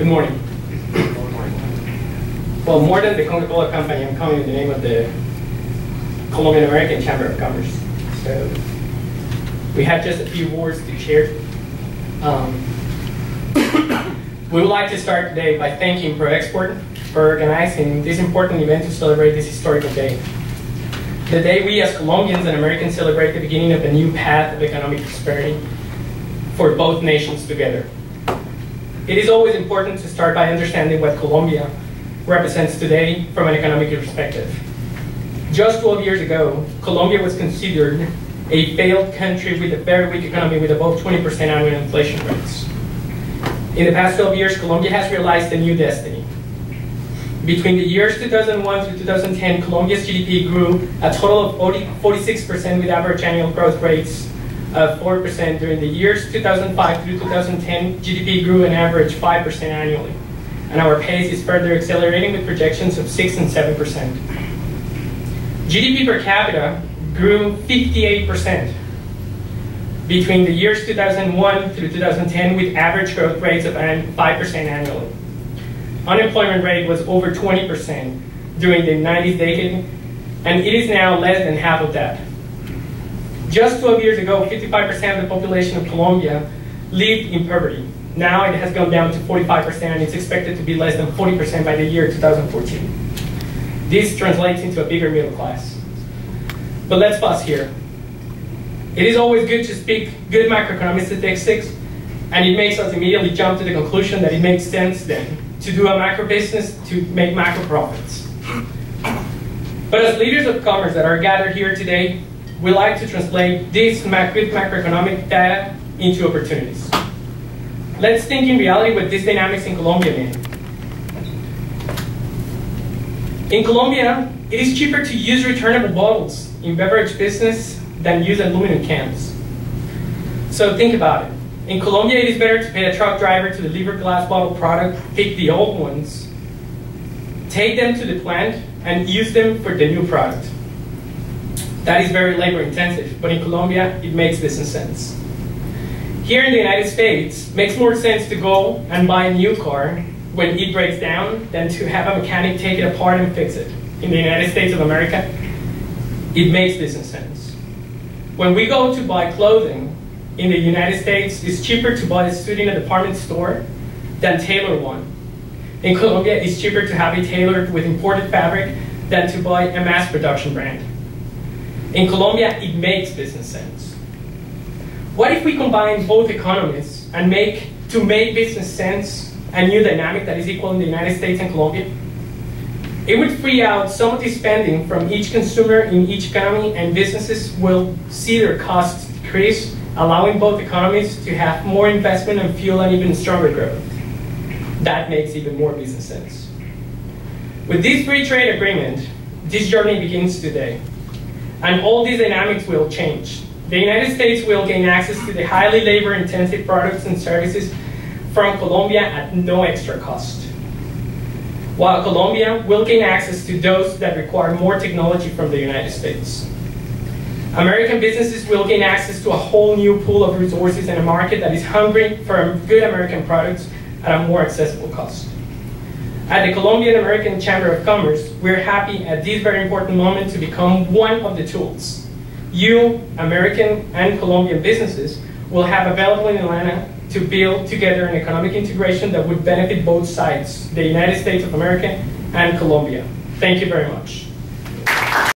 Good morning. Well, more than the Coca-Cola company, I'm coming in the name of the Colomboamerican Chamber of Commerce. So we have just a few words to share. We would like to start today by thanking ProExport for organizing this important event to celebrate this historical day. The day we as Colombians and Americans celebrate the beginning of a new path of economic prosperity for both nations together. It is always important to start by understanding what Colombia represents today from an economic perspective. Just 12 years ago, Colombia was considered a failed country with a very weak economy with above 20% annual inflation rates. In the past 12 years, Colombia has realized a new destiny. Between the years 2001 through 2010, Colombia's GDP grew a total of 46% with average annual growth rates of 4%. During the years 2005 through 2010, GDP grew an average 5% annually. And our pace is further accelerating with projections of 6 and 7%. GDP per capita grew 58% between the years 2001 through 2010 with average growth rates of 5% annually. Unemployment rate was over 20% during the 90s decade, and it is now less than half of that. Just 12 years ago, 55% of the population of Colombia lived in poverty. Now it has gone down to 45%, and it's expected to be less than 40% by the year 2014. This translates into a bigger middle class. But let's pause here. It is always good to speak good macroeconomic statistics, and it makes us immediately jump to the conclusion that it makes sense then to do a macro business to make macro profits. But as leaders of commerce that are gathered here today, we like to translate this good macroeconomic data into opportunities. Let's think in reality what these dynamics in Colombia mean. In Colombia, it is cheaper to use returnable bottles in beverage business than use aluminum cans. So think about it. In Colombia, it is better to pay a truck driver to deliver glass bottle product, pick the old ones, take them to the plant, and use them for the new product. That is very labor intensive, but in Colombia, it makes business sense. Here in the United States, it makes more sense to go and buy a new car when it breaks down than to have a mechanic take it apart and fix it. In the United States of America, it makes business sense. When we go to buy clothing, in the United States, it's cheaper to buy a suit in a department store than tailor one. In Colombia, it's cheaper to have it tailored with imported fabric than to buy a mass production brand. In Colombia, it makes business sense. What if we combine both economies and make business sense a new dynamic that is equal in the United States and Colombia? It would free out some of the spending from each consumer in each economy, and businesses will see their costs decrease, allowing both economies to have more investment and fuel an even stronger growth. That makes even more business sense. With this free trade agreement, this journey begins today. And all these dynamics will change. The United States will gain access to the highly labor-intensive products and services from Colombia at no extra cost, while Colombia will gain access to those that require more technology from the United States. American businesses will gain access to a whole new pool of resources in a market that is hungry for good American products at a more accessible cost. At the Colombian-American Chamber of Commerce, we're happy at this very important moment to become one of the tools you, American and Colombian businesses, will have available in Atlanta to build together an economic integration that would benefit both sides, the United States of America and Colombia. Thank you very much.